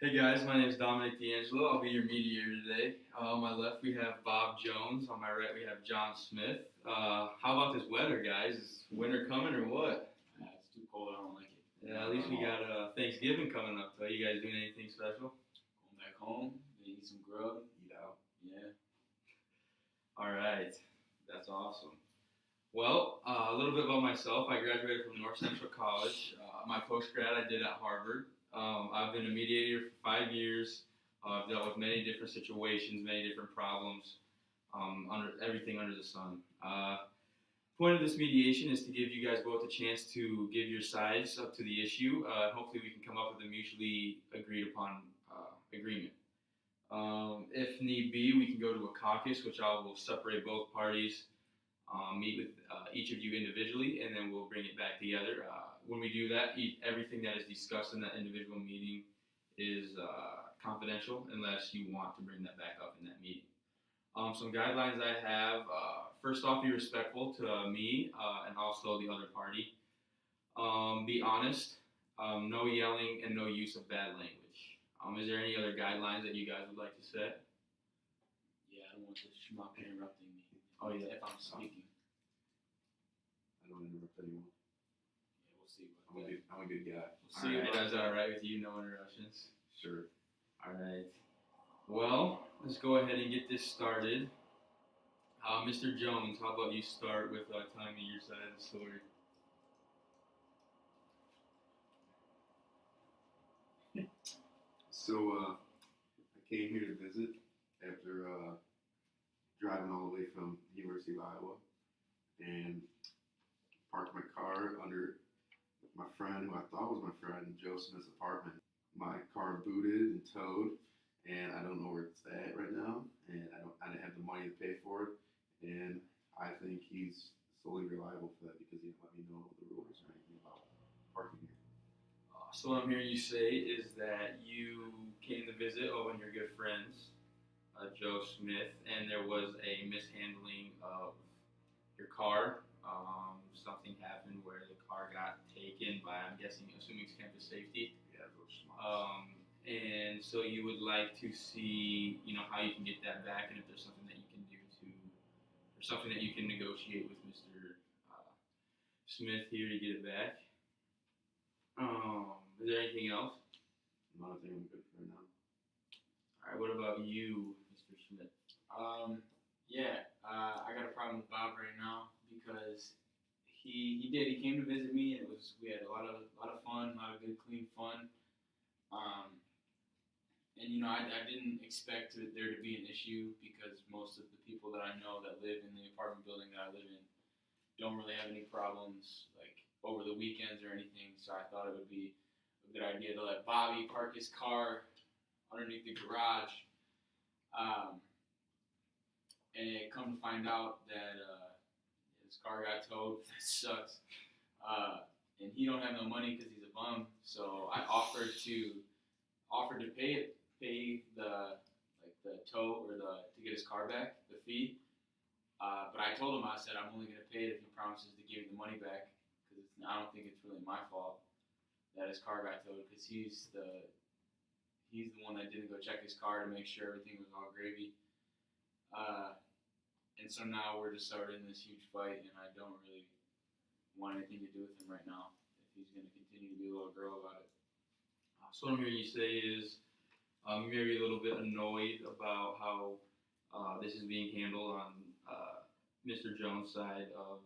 Hey guys, my name is Dominic D'Angelo. I'll be your mediator today. On my left we have Bob Jones. On my right we have John Smith. How about this weather, guys? Is winter coming or what? It's too cold. I don't like it. Yeah, at least we got Thanksgiving coming up. So, you guys doing anything special? Going back home, gonna eat some grub, eat out. Yeah. All right, that's awesome. Well, a little bit about myself. I graduated from North Central College. My post grad I did at Harvard. I've been a mediator for 5 years. I've dealt with many different situations, many different problems, under everything under the sun. Point of this mediation is to give you guys both a chance to give your sides up to the issue. Hopefully, we can come up with a mutually agreed upon agreement. If need be, we can go to a caucus, which I will separate both parties, meet with each of you individually, and then we'll bring it back together. When we do that, everything that is discussed in that individual meeting is confidential unless you want to bring that back up in that meeting. Some guidelines I have, first off, be respectful to me and also the other party. Be honest, no yelling, and no use of bad language. Is there any other guidelines that you guys would like to set? Yeah, I don't want this schmuck interrupting me. Oh yeah, If I'm speaking. I don't interrupt anyone. Yeah, we'll see. I'm a good guy. We'll see. Alright, that's alright with you, no interruptions. Sure. Alright. Well, let's go ahead and get this started. Mr. Jones, how about you start with telling me your side of the story? So I came here to visit after driving all the way from the University of Iowa and parked my car under my friend, who I thought was my friend, Joe Smith's apartment. My car booted and towed, and I don't know where it's at right now, and I didn't have the money to pay for it, and I think he's solely reliable for that because he didn't let me know the rules or anything about parking here. So what I'm hearing you say is that you came to visit one of your good friends, Joe Smith, and there was a mishandling of your car. Something happened where the car got taken by, I'm guessing, assuming it's campus safety. Yeah, those smarts. And so you would like to see, how you can get that back, and if there's something that you can do or something that you can negotiate with Mr. Smith here to get it back. Is there anything else? I think I'm good for now. All right. What about you, Mr. Smith? I got a problem with Bob right now because he came to visit me, and we had a lot of fun, a lot of good clean fun. And I didn't expect there to be an issue because most of the people that I know that live in the apartment building that I live in don't really have any problems like over the weekends or anything. So I thought it would be a good idea to let Bobby park his car underneath the garage. And it come to find out that his car got towed. That sucks. And he don't have no money because he's a bum. So I offered to pay the tow or to get his car back, the fee. But I told him, I said, I'm only gonna pay it if he promises to give me the money back, because I don't think it's really my fault that his car got towed, because he's the one that didn't go check his car to make sure everything was all gravy. And so now we're just starting this huge fight, and I don't really want anything to do with him right now if he's going to continue to be a little girl about it. So what I'm hearing you say is you may be a little bit annoyed about how this is being handled on Mr. Jones' side of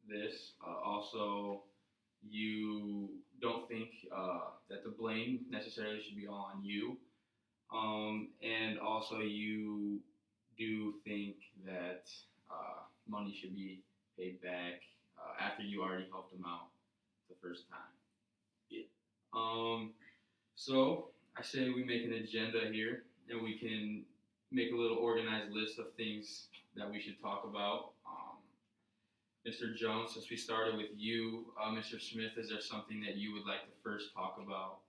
this. Also, you don't think that the blame necessarily should be all on you. And also, you do think that money should be paid back after you already helped him out the first time. Yeah. So I say we make an agenda here, and we can make a little organized list of things that we should talk about. Mr. Jones, since we started with you, Mr. Smith, is there something that you would like to first talk about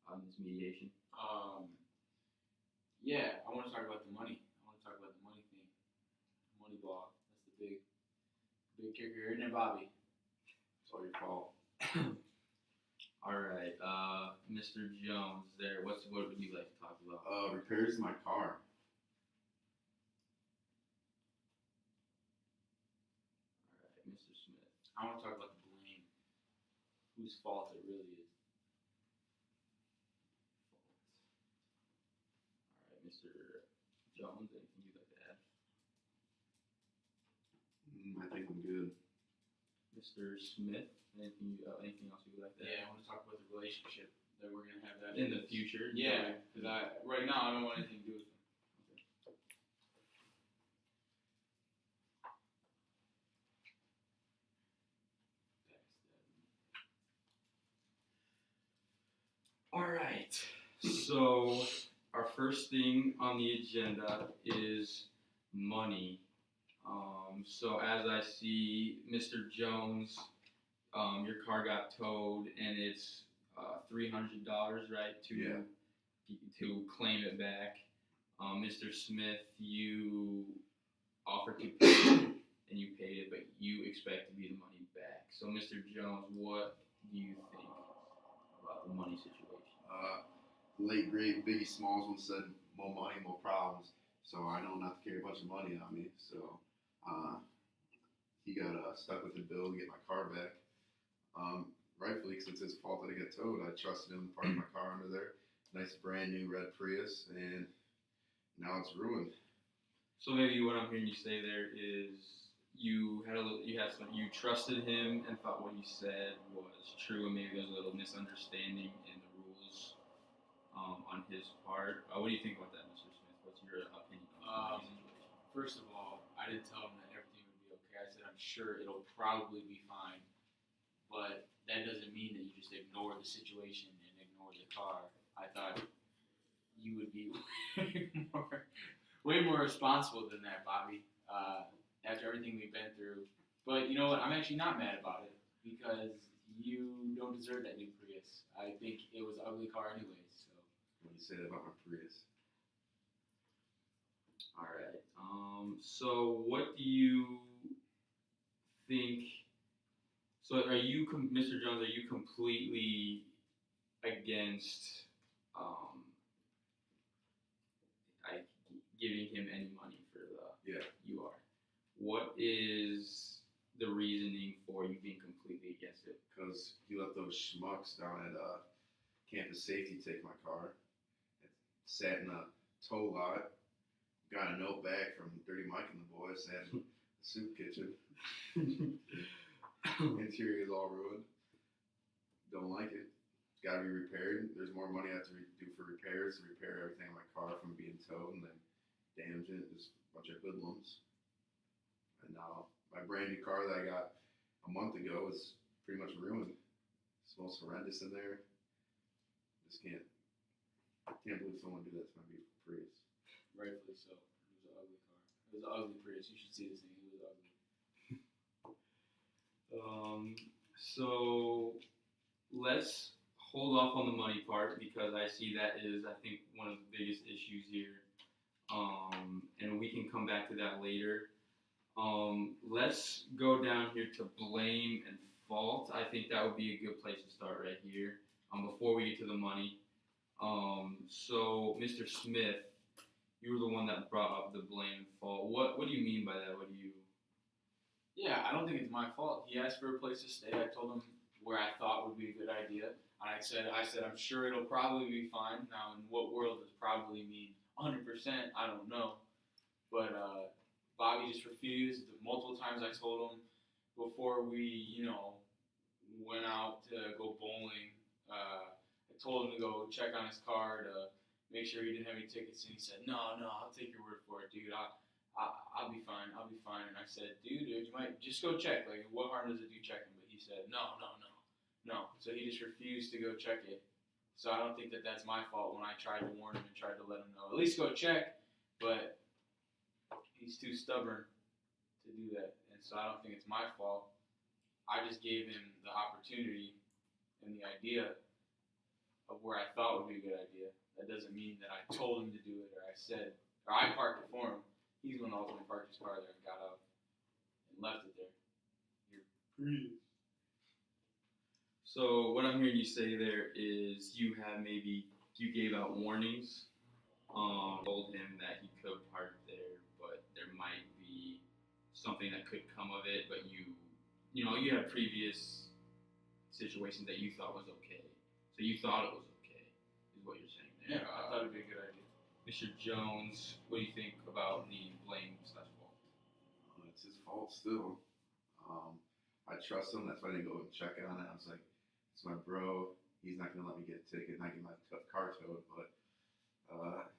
on this mediation? I want to talk about the money. I want to talk about the money thing, money law. That's the big kicker, isn't it, Bobby? It's all your fault. All right, Mr. Jones, what would you like to talk about? Repairs to my car. All right, Mr. Smith. I want to talk about the blame. Whose fault it really is. All right, Mr. Jones, anything you'd like to add? I think I'm good. Mr. Smith, anything else you would like to Yeah, add? I want to talk about the relationship that we're gonna have that In the future? Yeah, because right now I don't want anything to do with them. All right. So our first thing on the agenda is money. So as I see, Mr. Jones, your car got towed, and it's $300, right? To claim it back. Mr. Smith, you offered to pay it, and you paid it, but you expect to be the money back. So, Mr. Jones, what do you think about the money situation? Late great Biggie Smalls once said, "More money, more problems." So I know not to carry a bunch of money on me. So he got stuck with the bill to get my car back. Rightfully, since it's his fault that I got towed, I trusted him to park my car under there. Nice brand new red Prius, and now it's ruined. So maybe what I'm hearing you say there is you trusted him and thought what he said was true, and maybe there was a little misunderstanding in the rules on his part. What do you think about that, Mr. Smith? What's your opinion on the situation? First of all, I didn't tell him that everything would be okay. I said I'm sure it'll probably be fine, but that doesn't mean that you just ignore the situation and ignore the car. I thought you would be way more responsible than that, Bobby, after everything we've been through. But you know what? I'm actually not mad about it because you don't deserve that new Prius. I think it was an ugly car anyways. So. When you say that about my Prius. All right. So what do you think? So Mr. Jones? Are you completely against like giving him any money for the? Yeah. You are. What is the reasoning for you being completely against it? Because he let those schmucks down at Campus Safety take my car. It sat in a tow lot. Got a note back from Dirty Mike and the boys saying the soup kitchen. Interior is all ruined. Don't like it. Got to be repaired. There's more money I have to do for repairs to repair everything on my car from being towed and then damaging it. Just a bunch of hoodlums. And now my brand new car that I got a month ago is pretty much ruined. It smells horrendous in there. Just can't believe someone would do that to my beautiful Prius. Rightfully so. It was an ugly car. It was an ugly Prius. You should see this thing. It was ugly. So let's hold off on the money part because I see that is, I think, one of the biggest issues here. And we can come back to that later. Let's go down here to blame and fault. I think that would be a good place to start right here. Before we get to the money. So Mr. Smith, you were the one that brought up the blame and fault. What do you mean by that? What do you? Yeah, I don't think it's my fault. He asked for a place to stay. I told him where I thought would be a good idea. I said I'm sure it'll probably be fine. Now, in what world does probably mean 100%? I don't know. But Bobby just refused. Multiple times I told him before we, went out to go bowling. I told him to go check on his car to make sure he didn't have any tickets, and he said, "No, I'll take your word for it, dude. I'll be fine. I'll be fine." And I said, dude, you might just go check. Like, what harm does it do checking? But he said, no. So he just refused to go check it. So I don't think that that's my fault when I tried to warn him and tried to let him know. At least go check. But he's too stubborn to do that. And so I don't think it's my fault. I just gave him the opportunity and the idea of where I thought would be a good idea. That doesn't mean that I told him to do it or I parked it for him. He's the one that ultimately parked his car there and got out and left it there. You're free. So what I'm hearing you say there is you gave out warnings. Told him that he could park there, but there might be something that could come of it. But you had previous situations that you thought was okay, so you thought it was okay, is what you're saying there. Yeah, I thought it'd be a good idea. Mr. Jones, what do you think about the blame slash fault? It's his fault still. I trust him. That's why I didn't go and check on it. I was like, it's my bro. He's not gonna let me get a ticket, not get my car towed. But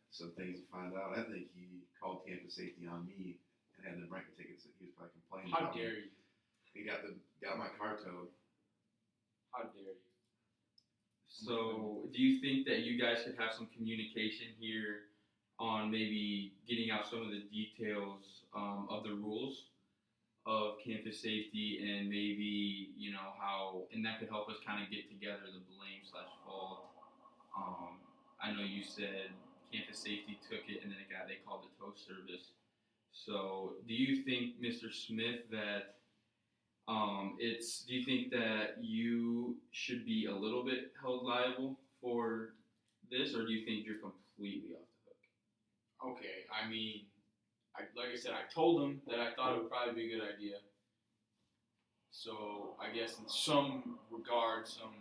some things to find out. I think he called campus safety on me and had them write the tickets that he was probably complaining How about. dare you? He got my car towed. How dare you? So, do you think that you guys could have some communication here on maybe getting out some of the details of the rules of campus safety and maybe, and that could help us kind of get together the blame slash fault. I know you said campus safety took it and then they called the tow service. So, do you think, Mr. Smith, that do you think that you should be a little bit held liable for this, or do you think you're completely off the hook? Okay, I mean, like I said, I told him that I thought it would probably be a good idea. So I guess in some regard, some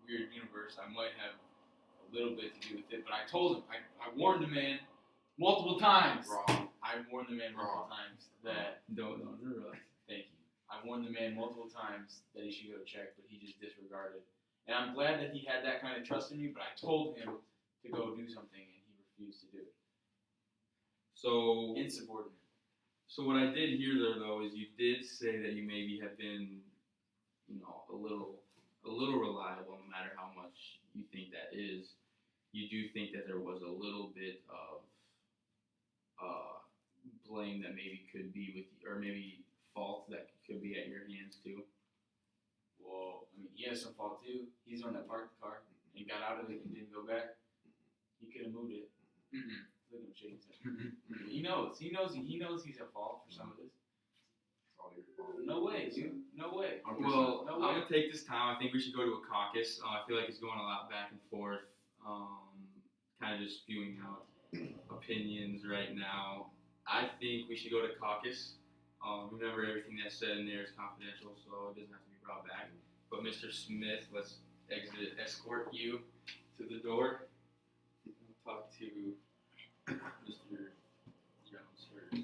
weird universe, I might have a little bit to do with it. But I told him, I warned the man multiple times. Wrong. I warned the man multiple times that. Don't interrupt. Thank you. I warned the man multiple times that he should go check, but he just disregarded. And I'm glad that he had that kind of trust in me, but I told him to go do something, and he refused to do it. So, Insubordinate. so what I did hear there, though, is you did say that you maybe have been, a little reliable, no matter how much you think that is. You do think that there was a little bit of blame that maybe could be with you, or maybe fault that could be at your hands too. Well, I mean, he has some fault too. He's the one that parked the car and got out of it and didn't go back. He could have moved it. Mm-mm. Look at him shaking his head. He knows he's at fault for some of this. It's all your fault. No way, dude. No way. Well, No I'm way. gonna take this time. I think we should go to a caucus. I feel like it's going a lot back and forth, kind of just spewing out opinions right now. I think we should go to caucus. Remember, everything that's said in there is confidential, so it doesn't have to be brought back. But Mr. Smith, let's escort you to the door. We'll talk to Mr. Jones first.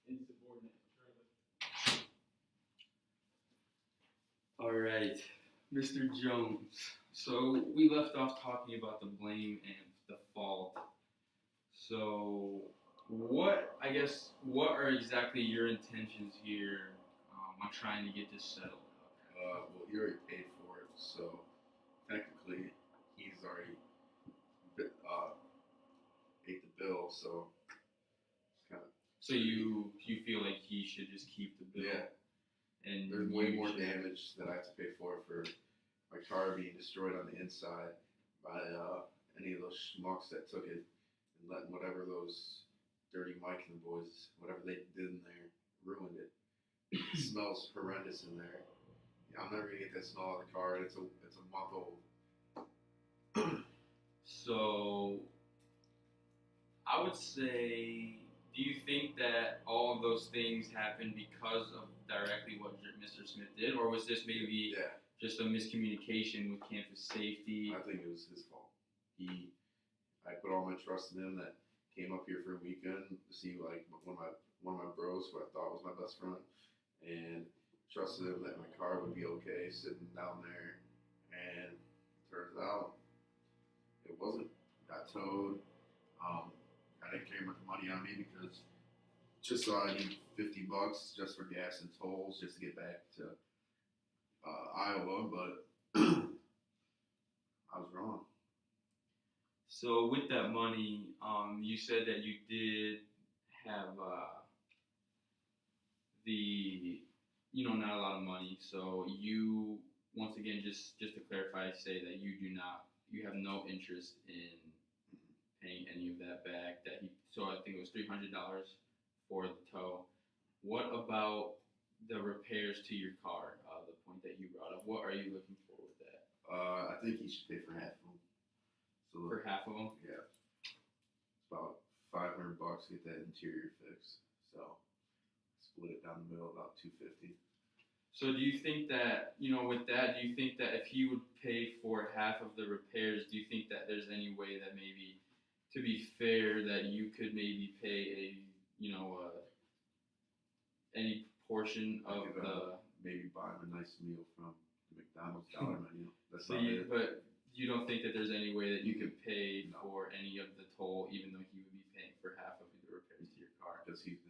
Insubordinate. All right, Mr. Jones. So we left off talking about the blame and the fault. So what are exactly your intentions here on trying to get this settled out? Well, he already paid for it, so technically he's already ate the bill. So it's kind of. So you feel like he should just keep the bill? Yeah. And There's way you more should- damage that I have to pay for my car being destroyed on the inside by any of those schmucks that took it and letting whatever those dirty Mike and the boys, whatever they did in there, ruined it. It smells horrendous in there. Yeah, I'm never gonna get that smell out of the car. It's a month old. So I would say, do you think that all of those things happened because of directly what Mr. Smith did, or was this maybe Yeah, just a miscommunication with campus safety? I think it was his fault. I put all my trust in him. That came up here for a weekend to see like one of my bros who I thought was my best friend, and trusted him that my car would be okay sitting down there, and turns out it wasn't. Got towed. I didn't carry much money on me because just I need $50 just for gas and tolls just to get back to Iowa, but I was wrong. So with that money, you said that you did have not a lot of money. So you, once again, just to clarify, say that you have no interest in paying any of that back. So I think it was $300 for the tow. what about the repairs to your car? The point that you brought up. What are you looking for with that? I think he should pay for half of them. So For half of them? yeah, it's about $500 to get that interior fixed. So split it down the middle, about $250. So do you think that, with that, do you think that if he would pay for half of the repairs, do you think that there's any way that maybe, to be fair, that you could maybe pay any portion I of could, the? maybe buy him a nice meal from the McDonald's dollar menu. That's So not you, it. but you don't think that there's any way that you could pay No. for any of the toll, even though he would be paying for half of the repairs to your car? Because he's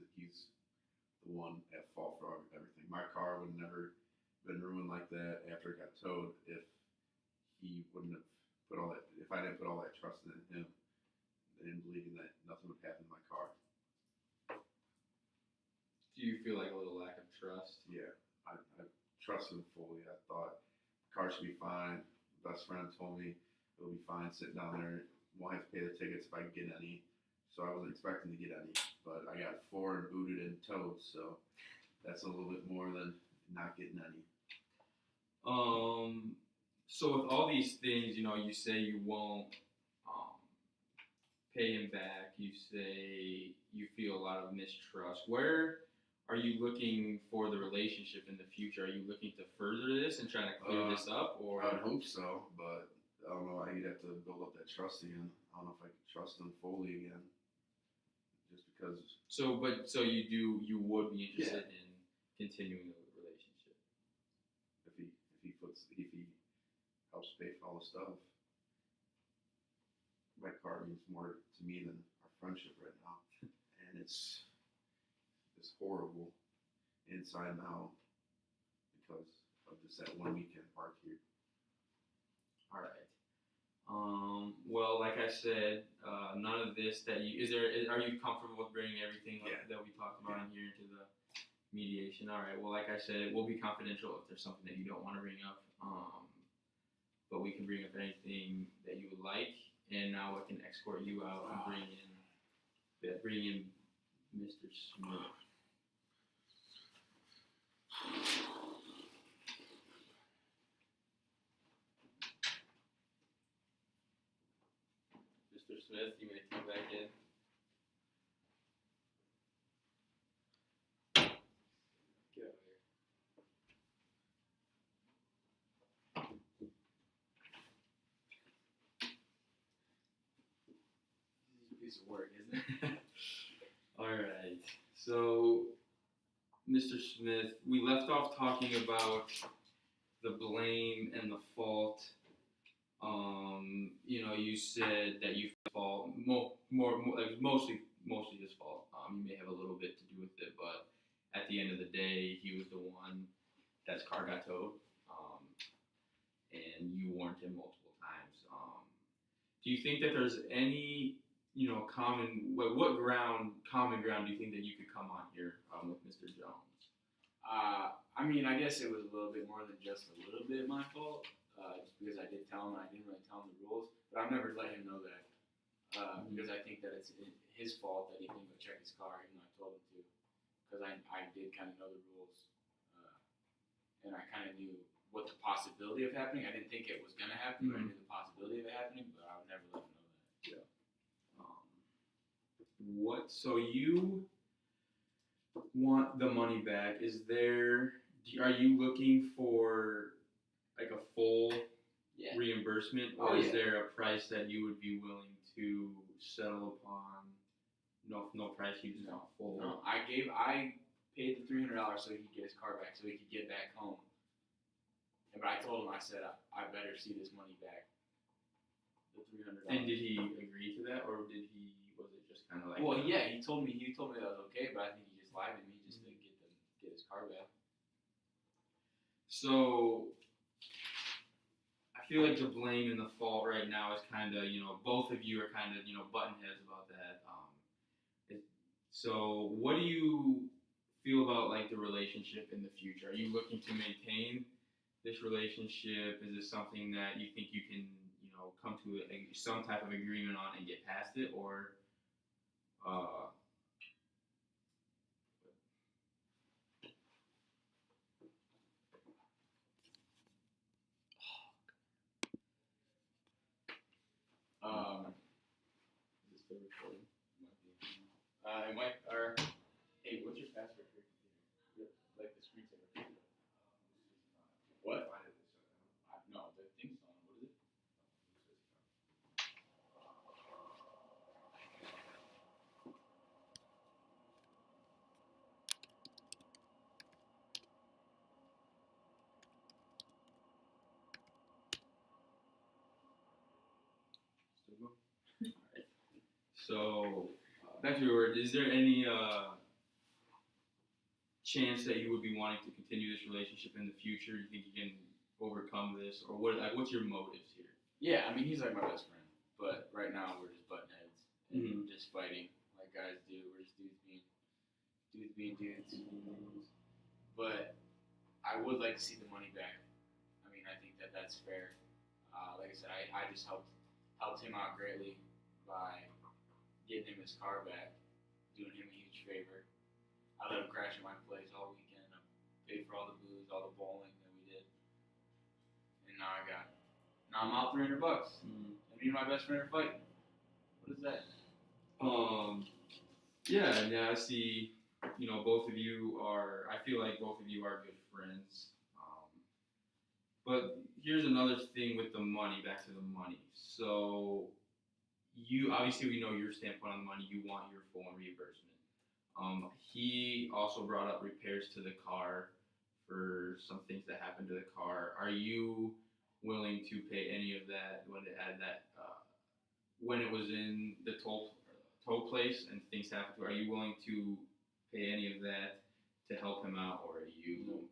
the one at fault for everything. My car would never been ruined like that after it got towed if he wouldn't have put all that. If I didn't put all that trust in him and believing that nothing would happen to my car. Do you feel like a little lack of trust? Yeah, I trusted him fully. I thought the car should be fine. Best friend told me it'll be fine sitting down there. Won't have to pay the tickets if I get any. So I wasn't expecting to get any, but I got 4 and booted and towed. So that's a little bit more than not getting any. So with all these things, you say you won't pay him back. You say you feel a lot of mistrust. Where are you looking for the relationship in the future? Are you looking to further this and trying to clear this up, or? I would hope so, but I don't know. I'd have to build up that trust again. I don't know if I could trust him fully again, just because. So you would be interested in continuing the relationship If he helps pay for all the stuff. My car means more to me than our friendship right now, and it's horrible inside and out because of just that one weekend park here. All right. Well, like I said, none of this that you are you comfortable with bringing everything that we talked about in here into the mediation? All right. Well, like I said, it will be confidential if there's something that you don't want to bring up. But we can bring up anything that you would like, and now I can escort you out and bring in Mr. Smith. Mr. Smith, you may come back in. Get over here. This is a piece of work, isn't it? All right. So, Mr. Smith, we left off talking about the blame and the fault. You said that you fault mostly his fault. You may have a little bit to do with it, but at the end of the day, he was the one that's car got towed, and you warned him multiple times. Do you think that there's any common ground do you think that you could come on here with Mr. Jones? I mean, I guess it was a little bit more than just a little bit my fault, just because I did tell him, I didn't really tell him the rules, but I've never let him know that, because I think that it's his fault that he didn't go check his car, even though I told him to, because I did kind of know the rules, and I kind of knew what the possibility of happening. I didn't think it was going to happen, but I knew the possibility of it happening, but I would never let him know that. So you want the money back? Are you looking for like a full reimbursement, or is there a price that you would be willing to settle upon? No price. You just want full. No, I paid the $300 so he could get his car back, so he could get back home. But I told him, I said, I better see this money back. The $300. And did he agree to that, or was it just kind of like? Well, yeah, he told me that was okay, but I think he just lied to me just to get his car back. So I feel like the blame and the fault right now is kind of, both of you are kind of, button heads about that. So what do you feel about like the relationship in the future? Are you looking to maintain this relationship? Is this something that you think you can, come to some type of agreement on and get past it, or? might, or, hey, what's your password for your computer? Like the screensaver. What? No, the thing's on. What is it? So, back to your word, is there any chance that you would be wanting to continue this relationship in the future? You think you can overcome this, or what? Like, what's your motives here? Yeah, I mean, he's like my best friend, but right now we're just butting heads and Mhm. just fighting like guys do. We're just dudes being dudes. But I would like to see the money back. I mean, I think that that's fair. Like I said, I just helped him out greatly by getting him his car back, doing him a huge favor. I let him crash at my place all weekend. I paid for all the booze, all the bowling that we did, and now I'm out $300. Mhm. And me and my best friend are fighting. What is that? Yeah, I see. You know, both of you are. I feel like both of you are good friends. But here's another thing with the money. Back to the money. So you obviously we know your standpoint on the money. You want your full reimbursement. He also brought up repairs to the car for some things that happened to the car. Are you willing to pay any of that when it had that when it was in the toll place and things happened to? Are you willing to pay any of that to help him out, or are you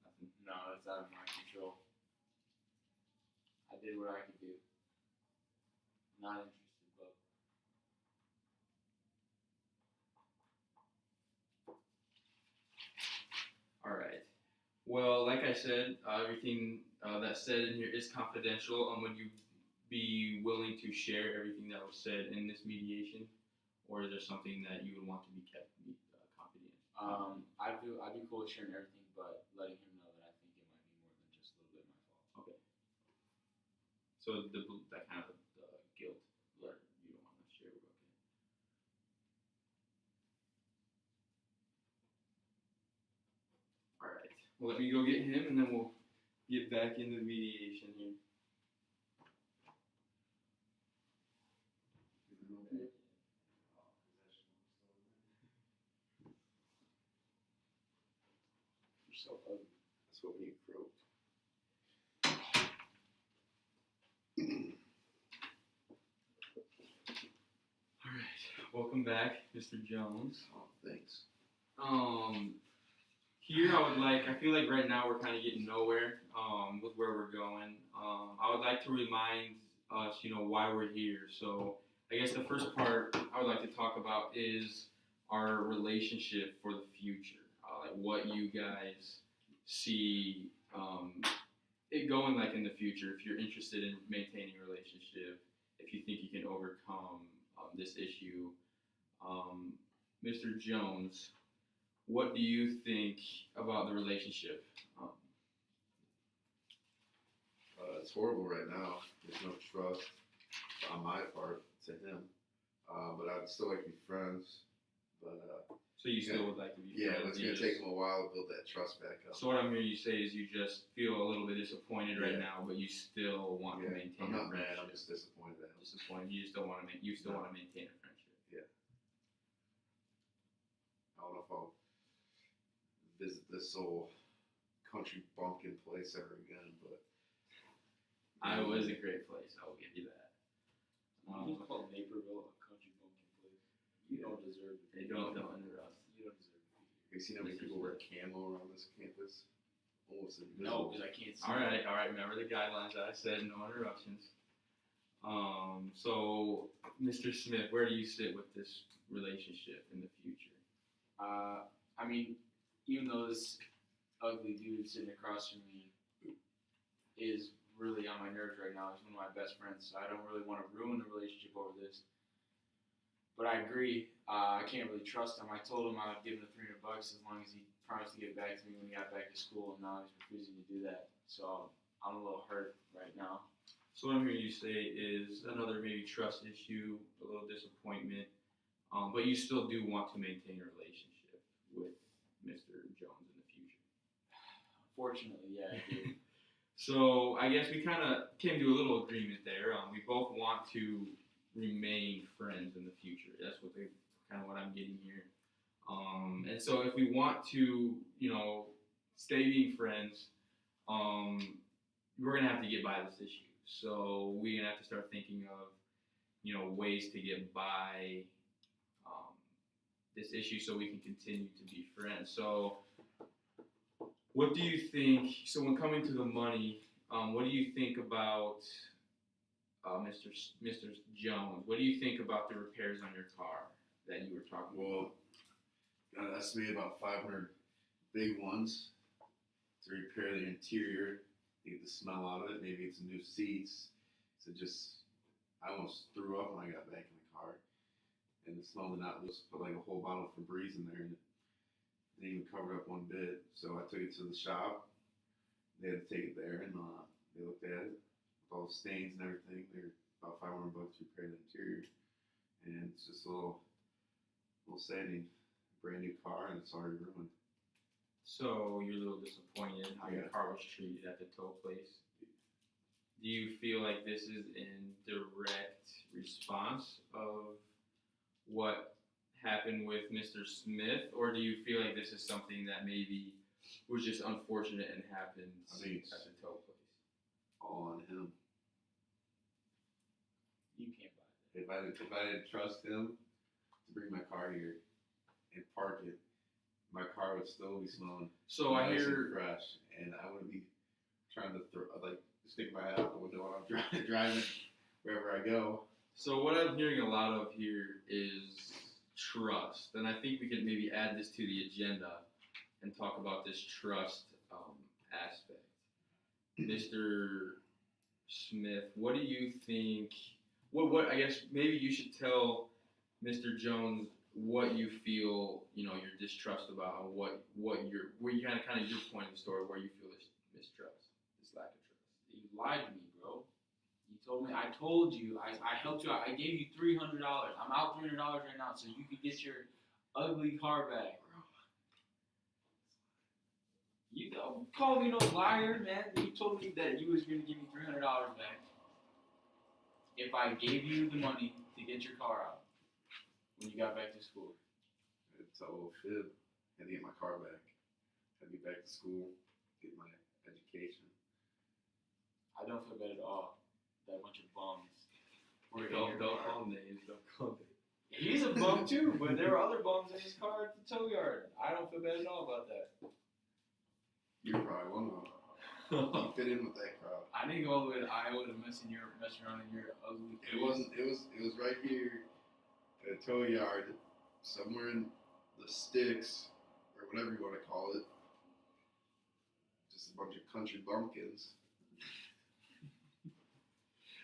nothing? No, that's out of my control. I did what I could do. Not interested, but All right. Well, like I said, everything that's said in here is confidential. Would you be willing to share everything that was said in this mediation, or is there something that you would want to be kept confidential? I'd be cool with sharing everything, but letting him know that I think it might be more than just a little bit my fault. Okay. So that kind of guilt, or you don't want to share. Okay. All right. Well, let me go get him, and then we'll get back into mediation here. You're so ugly. That's what we croaked. All right. Welcome back, Mr. Jones. Oh, thanks. Here I feel like right now we're kind of getting nowhere with where we're going. I would like to remind us, why we're here. So I guess the first part I would like to talk about is our relationship for the future. Like what you guys see it going like in the future. If you're interested in maintaining a relationship, if you think you can overcome this issue. Mr. Jones, what do you think about the relationship? It's horrible right now. There's no trust on my part to him. But I'd still like to be friends. But So you still would like to be yeah, friends? it's gonna take him a while to build that trust back up. So what I'm hearing you say is you just feel a little bit disappointed right Yeah. now, but you still want to maintain I'm a not friendship. mad. I'm just disappointed at him. Disappointed. You still want to maintain a friendship. I don't know if I'll visit this old country bumpkin place ever again, but It was a great place. I will give you that. You just call Naperville a country bumpkin place. You don't deserve it. They don't under us. You don't deserve it. have you seen how many people wear camo around this campus? Almost invisible. No, because I can't see. All right. Remember the guidelines that I said. No interruptions. So, Mr. Smith, where do you sit with this relationship in the future? I mean, even though this ugly dude sitting across from me is really on my nerves right now, he's one of my best friends, so I don't really want to ruin the relationship over this. But I agree, I can't really trust him. I told him I would give him the $300 as long as he promised to get back to me when he got back to school, and now he's refusing to do that. So I'm a little hurt right now. So what I'm hearing you say is another maybe trust issue, a little disappointment. but you still do want to maintain a relationship with Mr. Jones in the future. Unfortunately, yeah, I do. So I guess we kind of came to a little agreement there. We both want to remain friends in the future. That's kind of what I'm getting here. And so if we want to, stay being friends, we're gonna have to get by this issue. So we're gonna have to start thinking of, ways to get by this issue so we can continue to be friends. So what do you think? So when coming to the money, what do you think about Mr. Jones? What do you think about the repairs on your car that you were talking about? Well, got estimated about 500 big ones to repair the interior, to get the smell out of it. Maybe it's new seats. So I almost threw up when I got back in the car, and the smell did not loose. Put like a whole bottle of Febreze in there, and it didn't even cover up one bit. So I took it to the shop. They had to take it there, and they looked at it with all the stains and everything. They're about $500 to repair the interior, and it's just a little saddening. Brand new car, and it's already ruined. So you're a little disappointed how your car was treated at the tow place. Do you feel like this is in direct response of what happened with Mr. Smith, or do you feel like this is something that maybe was just unfortunate and happened I think it's at the tow place? all on him. You can't buy that. If I didn't trust him to bring my car here and park it, my car would still be smelling So I nice hear and fresh, and I wouldn't be trying to stick my head out the window when I'm driving wherever I go. So what I'm hearing a lot of here is trust, and I think we can maybe add this to the agenda and talk about this trust aspect. Mr. Smith, what do you think? What I guess maybe you should tell Mr. Jones what you feel, your distrust about, and where you kind of your point of the story where you feel this mistrust, this lack of trust. You lied to me, bro. You told me. I told you. I helped you out. I gave you $300. I'm out $300 right now, so you could get your ugly car back. You don't call me no liar, man. You told me that you was gonna give me $300 back if I gave you the money to get your car out when you got back to school. It's a little fib. Had to get my car back. Had to get back to school, get my education. I don't feel bad at all. That bunch of bums. Don't call names. Don't call names. He's a bum too, but there were other bums in his car at the tow yard. I don't feel bad at all about that. You're probably one of them. You fit in with that crowd. I didn't go all the way to Iowa to mess around in your ugly. It was right here at a tow yard, somewhere in the sticks, or whatever you want to call it. Just a bunch of country bumpkins.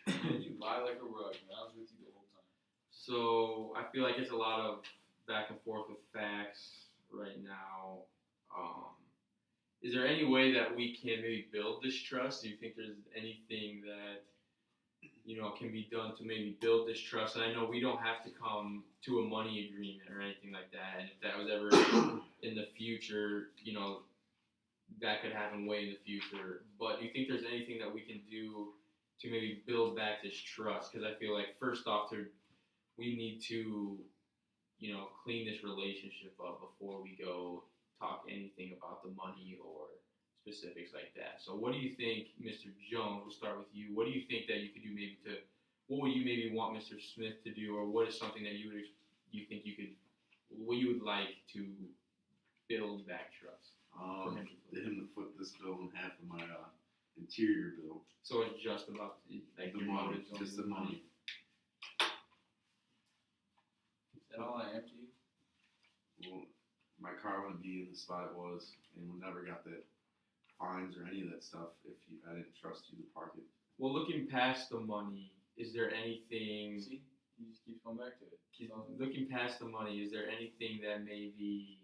You lie like a rug, man. I was with you the whole time. So I feel like it's a lot of back and forth with facts right now. Is there any way that we can maybe build this trust? Do you think there's anything that can be done to maybe build this trust? And I know we don't have to come to a money agreement or anything like that. And if that was ever in the future, that could happen way in the future. But do you think there's anything that we can do to maybe build back this trust? Because I feel like first off, we need to, clean this relationship up before we go talk anything about the money or specifics like that. So what do you think, Mr. Jones, we'll start with you. What do you think that you could do what would you maybe want Mr. Smith to do, or what is something that you would like to build back trust? Get him to foot this bill in half of my interior bill. So it's just about The money, just the money. Is that all I am to you? Well, my car wouldn't be in the spot it was, and we never got that fines or any of that stuff if I didn't trust you to park it. Well, looking past the money, is there anything? See, you just keep going back to it. Looking past the money, is there anything that maybe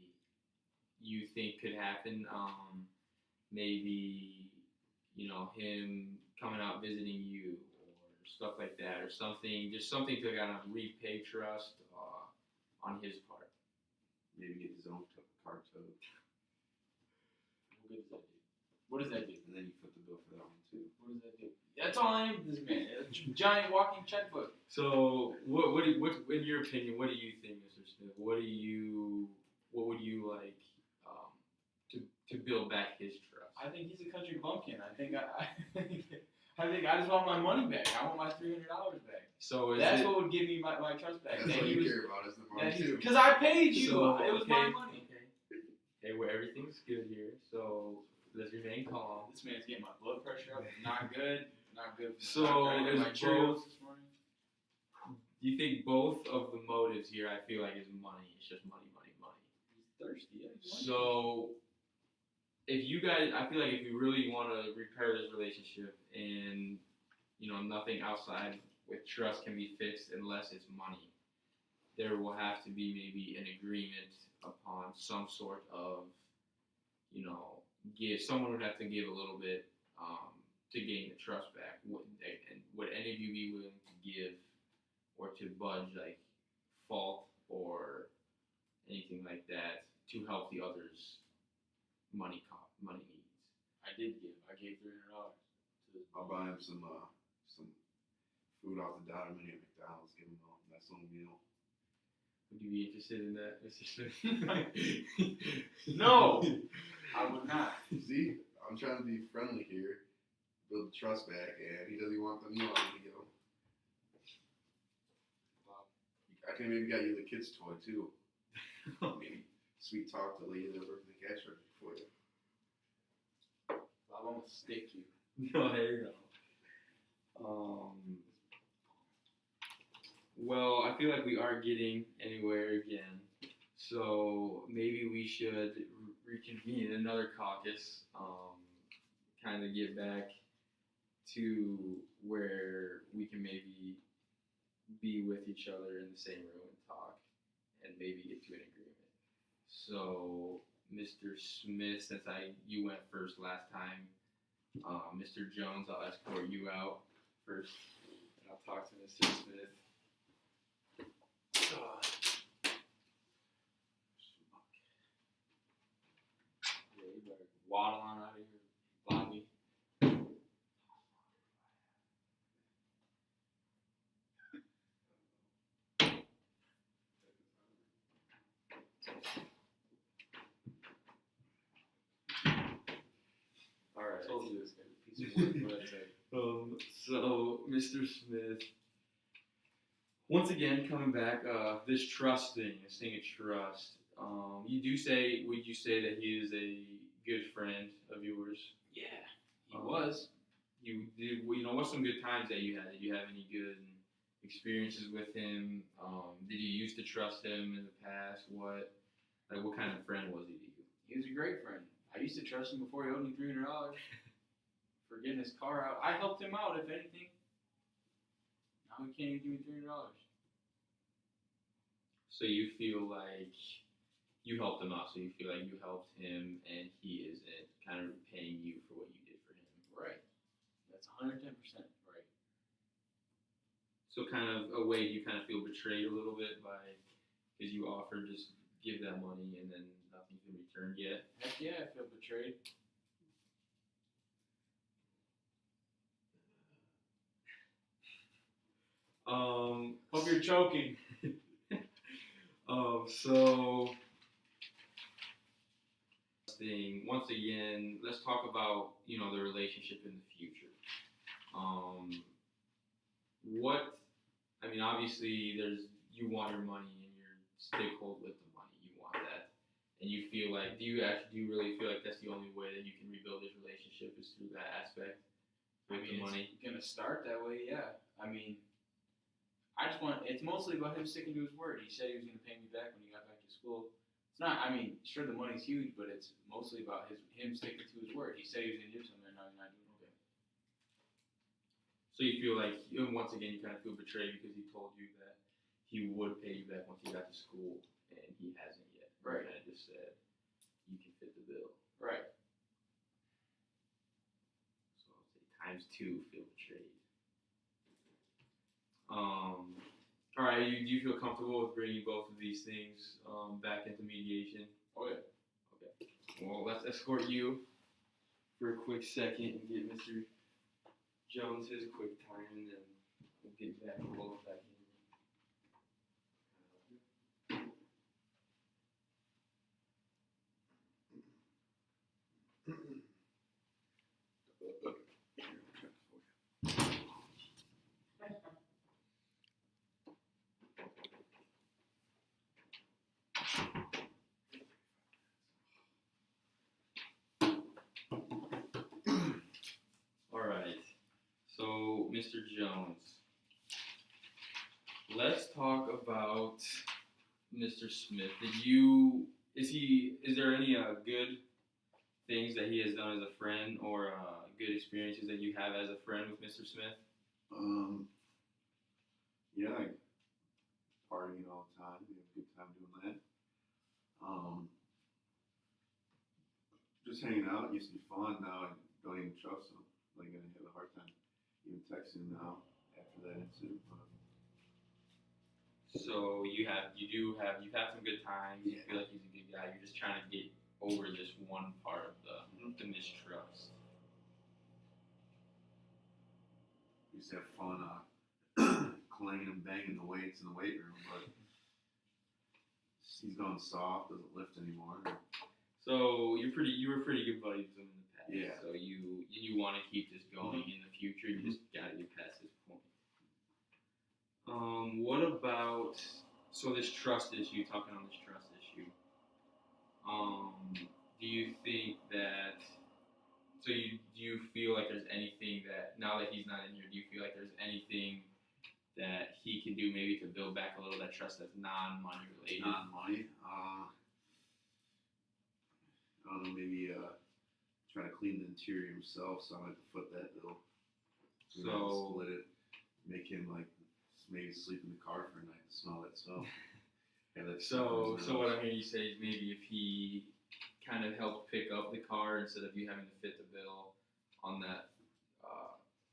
you think could happen? Maybe him coming out visiting you, or stuff like that, or something. Just something to kind of repay trust on his part. Maybe get his own car towed, What good does that do? What does that do? and then you foot the bill for that one too. What does that do? That's all I need from this man. A giant walking checkbook. So, what in your opinion, what do you think, Mr. Smith? What would you like to build back his trust? I think he's a country bumpkin. I think I just want my money back. I want my $300 back. So That's what would give me my trust back. That's what you care about is the money too. Because I paid you. So, it was my money. Okay, well, everything's good here. So let's remain calm. This man's getting my blood pressure up. Not good. Not good. So, is is both- this morning. Do you think both of the motives here? I feel like is money. It's just money, money, money. He's thirsty. Yeah, he's wondering. So, if you guys, I feel like if you really want to repair this relationship, and nothing outside with trust can be fixed unless it's money, there will have to be maybe an agreement upon some sort of, someone would have to give a little bit to gain the trust back. Would any of you be willing to give or to budge like fault or anything like that to help the other's money needs? I did give. I gave $300 to this. I'll buy him some food off the dollar menu at McDonald's. Give him a nice little meal. Would you be interested in that, Mr. Smith? No, I would not. See, I'm trying to be friendly here, build the trust back, and he doesn't want the meal I'm gonna give him. I can maybe get you the kid's toy too. Maybe sweet talk the lady that works in the cash register for you. I'm gonna stick you. No, there you go. Well, I feel like we aren't getting anywhere again, so maybe we should reconvene another caucus, kind of get back to where we can maybe be with each other in the same room and talk, and maybe get to an agreement. So, Mr. Smith, since you went first last time, Mr. Jones, I'll escort you out first, and I'll talk to Mr. Smith. Yeah, you better waddle on out of here, Bobby. All right. I told you this guy's a piece of work. What I say. So, Mr. Smith, once again coming back, this trust thing, this thing of trust. Would you say that he is a good friend of yours? Yeah, he was. You did, what's some good times that you had? Did you have any good experiences with him? Did you used to trust him in the past? What kind of friend was he to you? He was a great friend. I used to trust him before he owed me $300 for getting his car out. I helped him out, if anything. Now he can't even give me $300. So you feel like you helped him out. So you feel like you helped him, and he isn't kind of repaying you for what you did for him. Right. That's 110% right. So kind of a way you kind of feel betrayed a little bit because you offered just give that money and then nothing's been returned yet. Heck yeah, I feel betrayed. Hope you're choking. So once again, let's talk about the relationship in the future. Obviously, you want your money and you're stakeholder with the money. You want that, and you feel like do you really feel like that's the only way that you can rebuild this relationship is through that aspect with the money? It's gonna start that way, yeah. It's mostly about him sticking to his word. He said he was gonna pay me back when he got back to school. It's not. Sure, the money's huge, but it's mostly about him sticking to his word. He said he was gonna do something, and now he's not doing it. So you feel like, once again, you kind of feel betrayed because he told you that he would pay you back once he got to school, and he hasn't yet. Right. And I just said you can fit the bill. Right. So I'll say times 2 feel betrayed. All right. Do you feel comfortable with bringing both of these things back into mediation? Oh yeah. Okay. Well, let's escort you for a quick second and get Mr. Jones his quick time, and then we'll get back both back in. All right. So, Mr. Jones, let's talk about Mr. Smith. Is there any good things that he has done as a friend, or good experiences that you have as a friend with Mr. Smith? Yeah, like partying all the time. We have a good time doing that. Just hanging out used to be fun. Now I don't even trust him. Like I have a hard time even texting now after that incident. So you've had some good times. You Yeah. feel like he's a good guy. You're just trying to get over this one part of the mistrust. We used to have fun clanging and banging the weights in the weight room, but he's gone soft, doesn't lift anymore. So you were pretty good buddies with him in the past. Yeah. So you want to keep this going in the future. You just gotta get past this point. What about this trust issue? Talking on this trust issue. Do you think that? Do you feel like there's anything that now that he's not in here? Do you feel like there's anything that he can do maybe to build back a little of that trust that's non-money related? Non-money. I don't know, maybe try to clean the interior himself, so I might have to foot that bill. So split it, make him like maybe sleep in the car for a night and smell that smell. Yeah, that's So what I'm hearing you say is maybe if he kind of helped pick up the car instead of you having to fit the bill on that,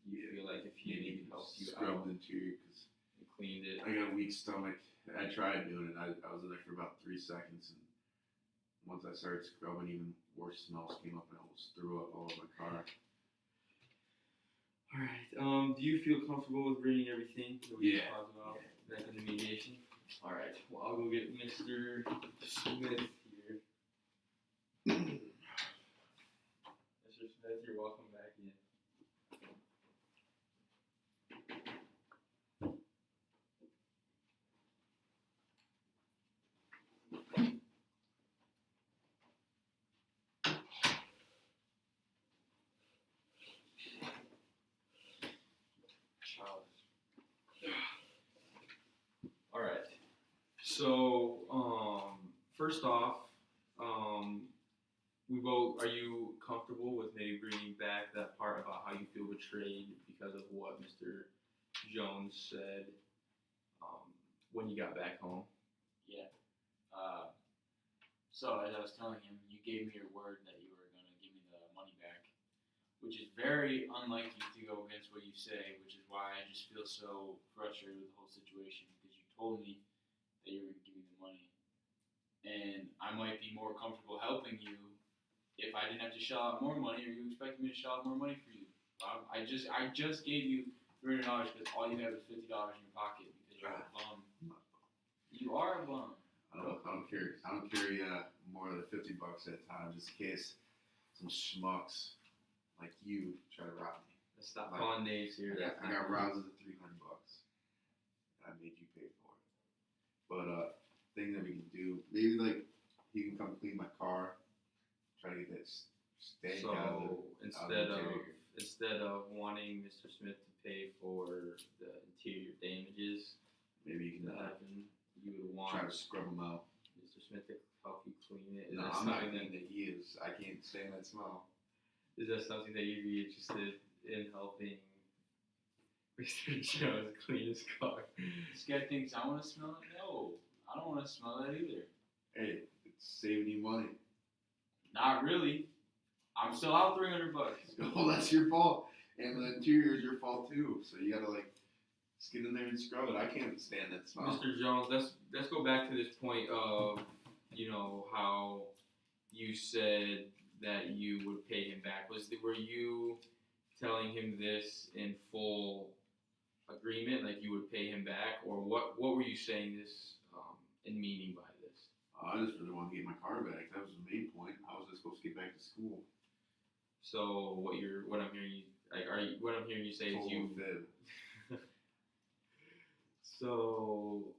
you feel like if he maybe helped you scrub out the interior because and cleaned it. I got a weak stomach. I tried doing it. I was in there for about 3 seconds, and once I started scrubbing, even worse smells came up, and I almost threw up all over my car. All right. Do you feel comfortable with bringing everything that we Yeah. talked about back in the mediation? All right. Well, I'll go get Mr. Smith here. Mr. Smith, you're welcome back in. All right. So, first off, are you comfortable with maybe bringing back that part about how you feel betrayed because of what Mr. Jones said when you got back home? Yeah. So as I was telling him, you gave me your word that you were gonna give me the money back, which is very unlike you to go against what you say, which is why I just feel so frustrated with the whole situation, because you told me that you were gonna give me the money, and I might be more comfortable helping you if I didn't have to shell out more money, or you expected me to shell out more money for you. I just gave you $300 because all you have is $50 in your pocket because you're a bum. You are a bum. I don't carry more than $50 at a time, just in case some schmucks like you try to rob me. Let's stop calling names here. I got robbed of $300. I made you pay for it. But thing that we can do, maybe like he can come clean my car, try to get that stank out of the instead of wanting Mr. Smith to pay for the interior damages maybe you can that happened, you would want try to scrub them out. Mr. Smith to help you clean it. No, I'm not thinking that he is. I can't stand that smell. Is that something that you'd be interested in helping Mr. Jones clean his car? This guy thinks I want to smell it? No, I don't want to smell that either. Hey, it's saving you money. Not really. I'm still out $300. Well, that's your fault. And the interior is your fault too. So you gotta like Just get in there and scrub it. I can't stand that smell. Mr. Jones, let's go back to this point of, how you said that you would pay him back. Were you telling him this in full agreement, like you would pay him back, or what were you saying this in meaning by this? I just really want to get my car back. That was the main point. I was just supposed to get back to school. So what I'm hearing you say is Total you. fib. So.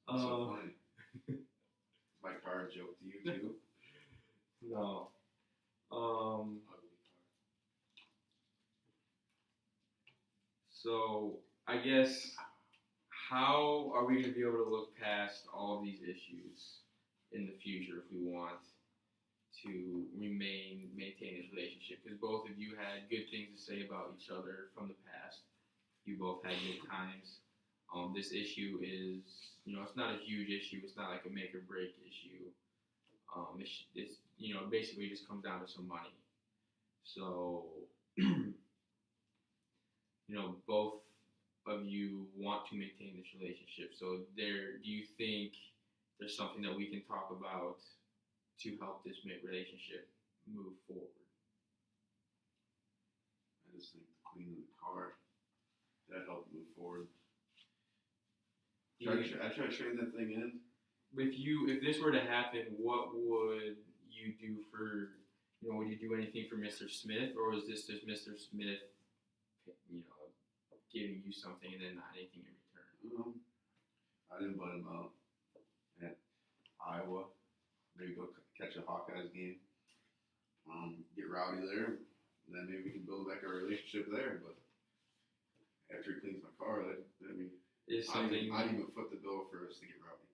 So funny. My car a joke to you too. No. Ugly car. So I guess how are we going to be able to look past all of these issues in the future if we want to maintain this relationship? Because both of you had good things to say about each other from the past. You both had good times. This issue is, it's not a huge issue. It's not like a make or break issue. It's basically just comes down to some money. So, both of you want to maintain this relationship. So do you think there's something that we can talk about to help this relationship move forward? I just think the cleaning the car, that helped move forward. I try to train that thing in. If this were to happen, what would you do for, would you do anything for Mr. Smith, or is this just Mr. Smith, giving you something and then not anything in return? I didn't butt him out at Iowa. Maybe go catch a Hawkeyes game. Get rowdy there. And then maybe we can build back our relationship there. But after he cleans my car, I'd even foot the bill for us to get rowdy.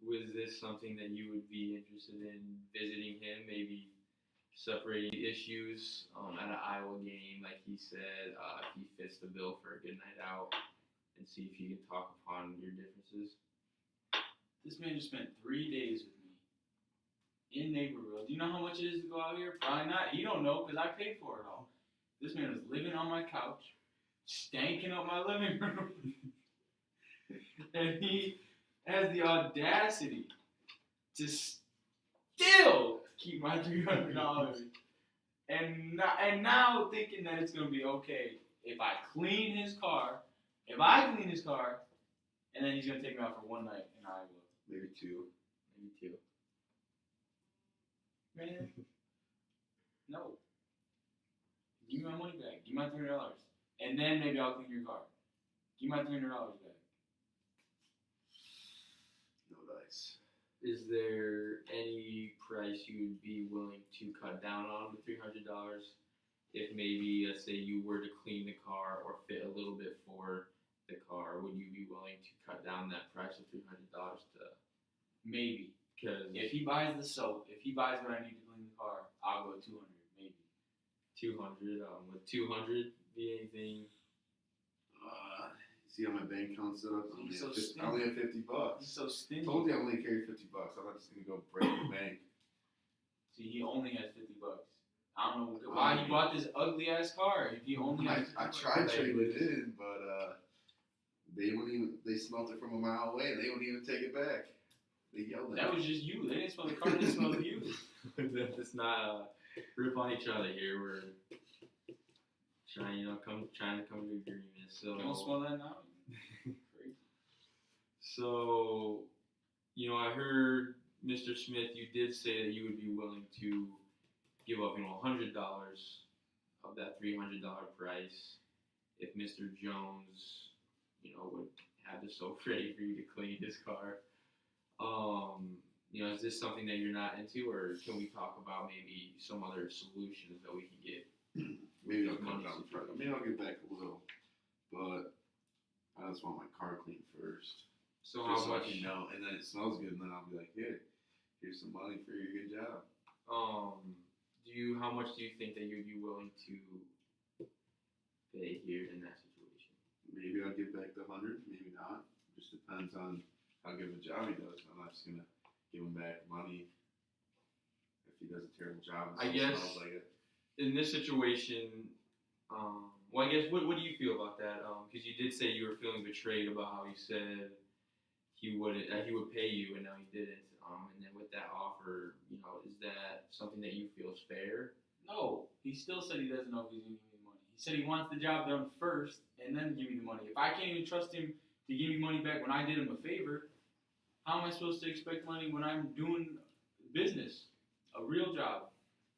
Was this something that you would be interested in visiting him, maybe separating the issues at an Iowa game, like he said, if he fits the bill for a good night out, and see if you can talk upon your differences? This man just spent 3 days with me in Naperville. Do you know how much it is to go out here? Probably not. You don't know because I paid for it all. This man was living on my couch, stanking up my living room. And he has the audacity to still keep my $300 and now thinking that it's gonna be okay if I clean his car, and then he's gonna take me out for one night in Iowa. Maybe two. Man, no. Give me my money back. Give me my $300, and then maybe I'll clean your car. Give me my $300 back. No dice. Is there any price you would be willing to cut down on the $300? If maybe, let's say, you were to clean the car or fit a little bit for the car, would you be willing to cut down that price of $300 to? Maybe. Because if he buys the soap, if he buys what I need to clean the car, I'll go 200, maybe. 200. Would 200 be anything? See how my bank account set up? I only have $50. He's so stingy. Told you I only carry $50. I'm not just gonna go break the bank. See, he only has $50. I don't know why he bought this ugly ass car. If he only has I tried trading it in, but they wouldn't even. They smelt it from a mile away, and they wouldn't even take it back. They yelled at me. That was just you. They didn't smell the car. They smelled you. Let's not rip on each other here. We're trying to come to agreement. So You don't smell that now? Crazy. So, I heard, Mr. Smith, you did say that you would be willing to give up, $100 of that $300 price if Mr. Jones, would have the soap ready for you to clean his car. Is this something that you're not into, or can we talk about maybe some other solutions that we can get? Maybe I'll cut down the price. Maybe I'll get back a little, but I just want my car clean first. So how much? And then it smells good, and then I'll be like, hey, here's some money for your good job. How much do you think that you'd be willing to pay here in that situation? Maybe I'll get back the 100, maybe not. Just depends on how good of a job he does. I'm not just gonna give him back money if he does a terrible job. I guess smells like it. In this situation, Well, I guess what do you feel about that? Because you did say you were feeling betrayed about how you said he would pay you and now he didn't. And then with that offer, is that something that you feel is fair? No, he still said he doesn't know if he's gonna give me the money. He said he wants the job done first and then give me the money. If I can't even trust him to give me money back when I did him a favor, how am I supposed to expect money when I'm doing business, a real job?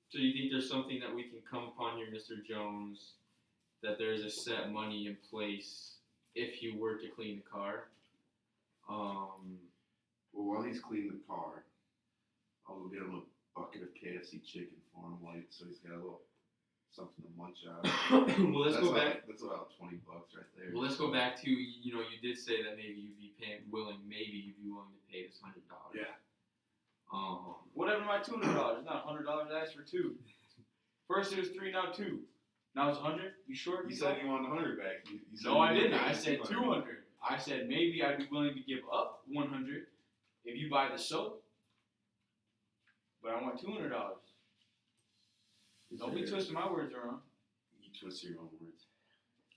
So you think there's something that we can come upon here, Mr. Jones, that there's a set money in place if you were to clean the car? Well, while he's cleaning the car, I'll go get him a bucket of KFC chicken for him, like, so he's got a little something to munch out. Well, let's go back. That's about $20 right there. Well, let's go back to you did say that maybe you'd be willing to pay this $100. Yeah. Whatever my $200. It's not $100. I asked for two. First it was three, now two. Now it's 100. You sure? You said you wanted 100 back. You said No, I didn't. I said 200. I said maybe I'd be willing to give up 100 if you buy the soap. But I want $200. Don't be twisting my words around. You twist your own words.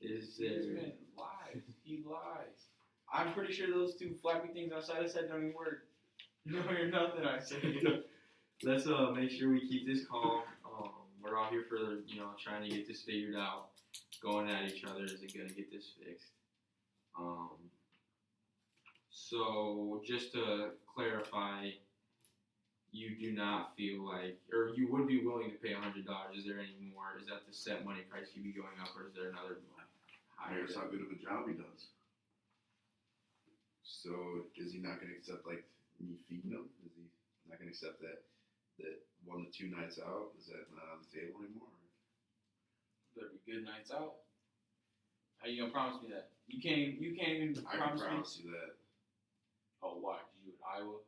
Is This there? man lies. He lies. I'm pretty sure those two flappy things outside his head don't even work. You don't hear nothing I say. Let's make sure we keep this calm. We're all here for trying to get this figured out. Going at each other isn't gonna get this fixed. So just to clarify, you do not feel like, or you would be willing to pay $100. Is there any more? Is that the set money price you'd be going up, or is there another higher? Here's how good of a job he does. So is he not going to accept like me feeding him? Is he not going to accept that 1 to 2 nights out? Is that not on the table anymore? Better be good nights out. How you gonna promise me that? You can't even I can promise me. promise you that. Oh, why? Did you go to Iowa?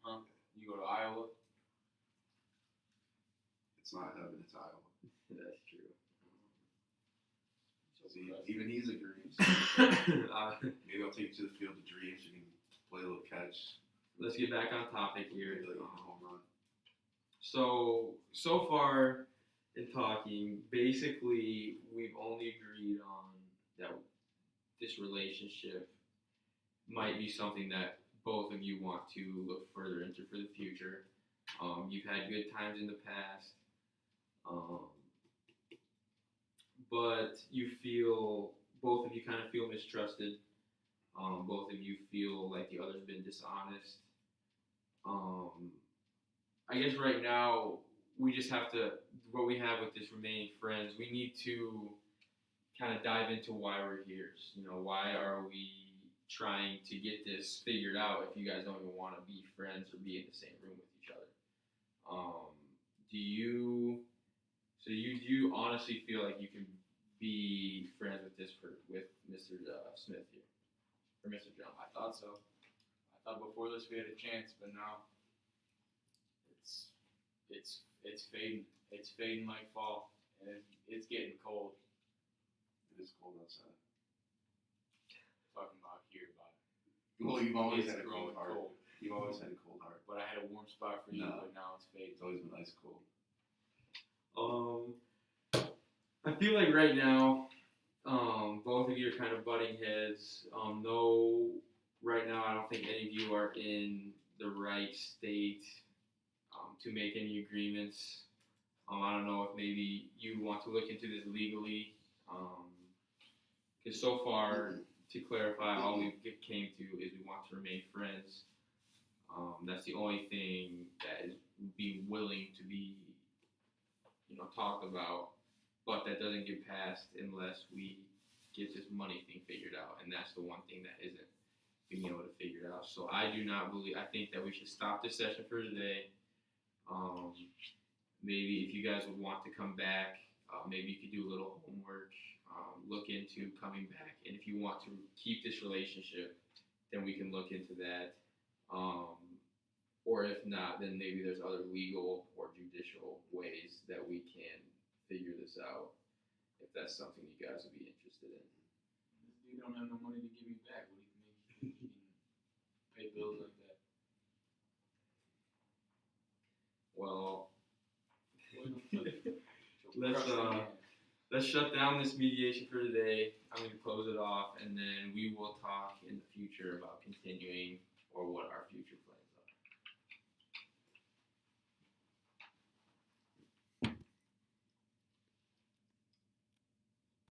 Huh? You go to Iowa? It's not heaven, it's Iowa. That's true. See, even he's agreeing. Maybe I'll take you to the field of dreams. You can play a little catch. Let's get back on topic here. Maybe like a home run. So far in talking, basically we've only agreed on that this relationship might be something that both of you want to look further into for the future. You've had good times in the past, but both of you kind of feel mistrusted. Both of you feel like the other's been dishonest. I guess right now we just have to, what we have with this remaining friends, we need to kind of dive into why we're here. Why are we trying to get this figured out if you guys don't even want to be friends or be in the same room with each other? Do you honestly feel like you can be friends with with Mr. Smith here, or Mr. Jones? I thought so. I thought before this we had a chance, but now it's fading. It's fading like fall, and it's getting cold. It is cold outside. Talking about here, about Well, you've always it's had a cold growing heart. cold. You've always had a cold heart. But I had a warm spot for you, No. but now it's fading. It's always been ice cold. I feel like right now, both of you are kind of butting heads. No, right now I don't think any of you are in the right state to make any agreements. I don't know if maybe you want to look into this legally, because so far, to clarify, all we came to is we want to remain friends. That's the only thing that is be willing to be, talked about, but that doesn't get passed unless we get this money thing figured out, and that's the one thing that isn't being able to figure it out. So I think that we should stop this session for today. Maybe if you guys would want to come back, maybe you could do a little homework, look into coming back, and if you want to keep this relationship, then we can look into that. Or if not, then maybe there's other legal or judicial ways that we can figure this out, if that's something you guys would be interested in. This dude don't have no money to give me back. What do you think he can pay bills like that? Well, Let's let's shut down this mediation for today. I'm going to close it off, and then we will talk in the future about continuing or what our future